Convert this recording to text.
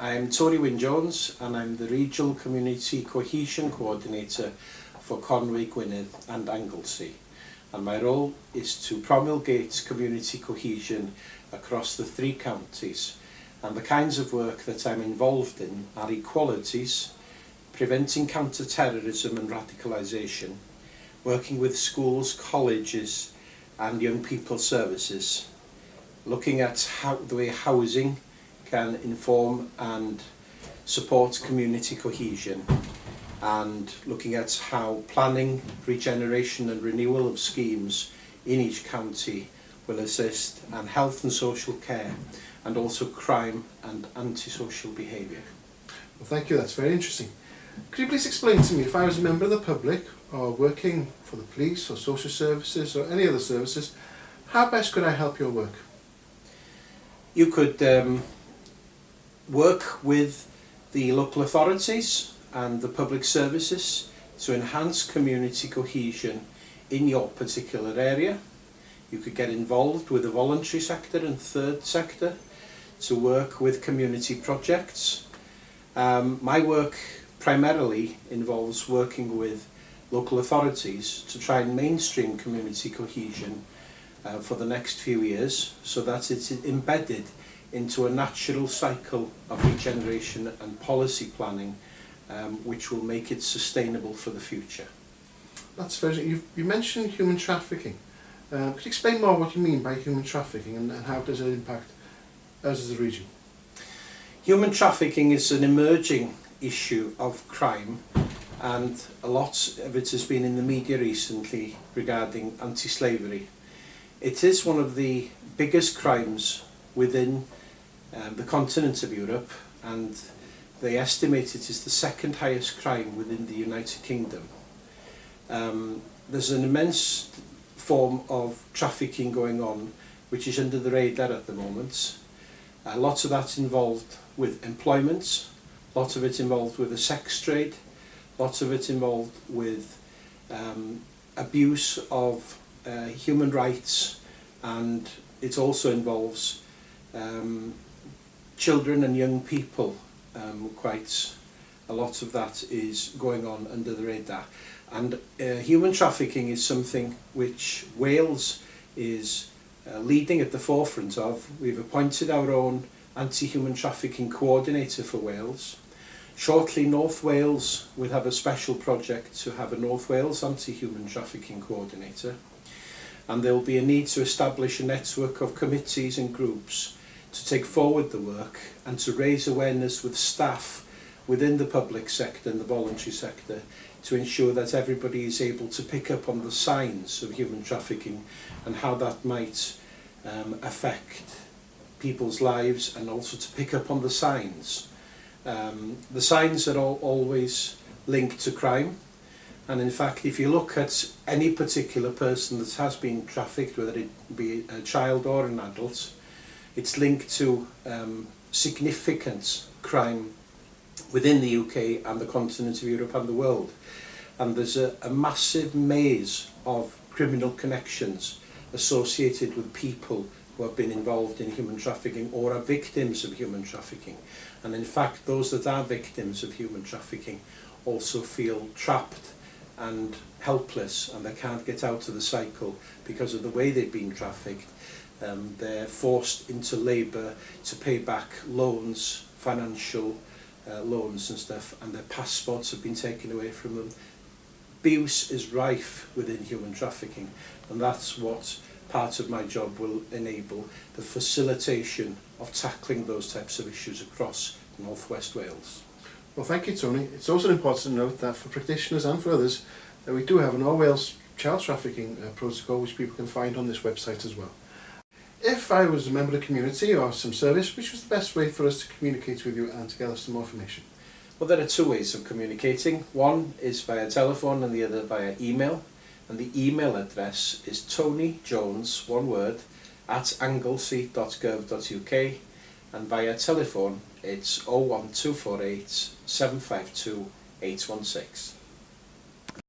I'm Tony Wyn-Jones and I'm the Regional Community Cohesion Coordinator for Conwy, Gwynedd and Anglesey. And my role is to promulgate community cohesion across the 3 counties. And the kinds of work that I'm involved in are equalities, preventing counter-terrorism and radicalisation, working with schools, colleges and young people services, looking at how the way housing can inform and support community cohesion, and looking at how planning, regeneration and renewal of schemes in each county will assist, and health and social care, and also crime and antisocial behaviour. Well, thank you, that's very interesting. Could you please explain to me, if I was a member of the public or working for the police or social services or any other services, how best could I help your work? You could work with the local authorities and the public services to enhance community cohesion in your particular area. You could get involved with the voluntary sector and third sector to work with community projects. My work primarily involves working with local authorities to try and mainstream community cohesion for the next few years, so that it's embedded into a natural cycle of regeneration and policy planning, which will make it sustainable for the future. That's very. You mentioned human trafficking. Could you explain more what you mean by human trafficking and how does it impact us as a region? Human trafficking is an emerging issue of crime, and a lot of it has been in the media recently regarding anti-slavery. It is one of the biggest crimes within the continent of Europe, and they estimate it is the 2nd highest crime within the United Kingdom. There's an immense form of trafficking going on which is under the radar at the moment. Lots of that involved with employment, lots of it involved with the sex trade, lots of it involved with abuse of human rights, and it also involves children and young people. Quite a lot of that is going on under the radar, and human trafficking is something which Wales is leading at the forefront of. We've appointed our own anti-human trafficking coordinator for Wales. Shortly, North Wales will have a special project to have a North Wales anti-human trafficking coordinator, and there will be a need to establish a network of committees and groups to take forward the work and to raise awareness with staff within the public sector and the voluntary sector to ensure that everybody is able to pick up on the signs of human trafficking and how that might affect people's lives, and also to pick up on the signs. The signs are always linked to crime, and in fact if you look at any particular person that has been trafficked, whether it be a child or an adult, it's linked to significant crime within the UK and the continent of Europe and the world. And there's a massive maze of criminal connections associated with people who have been involved in human trafficking or are victims of human trafficking. And in fact, those that are victims of human trafficking also feel trapped and helpless, and they can't get out of the cycle because of the way they've been trafficked. They're forced into labour to pay back loans, financial loans and stuff, and their passports have been taken away from them. Abuse is rife within human trafficking, and that's what part of my job will enable, the facilitation of tackling those types of issues across North West Wales. Well, thank you, Tony. It's also important to note that for practitioners and for others, that we do have an All Wales child trafficking protocol which people can find on this website as well. If I was a member of the community or some service, which was the best way for us to communicate with you and to gather some more information? Well, there are 2 ways of communicating. One is via telephone and the other via email. And the email address is tonyjones, one word, @anglesey.gov.uk, and via telephone it's 01248 752 816.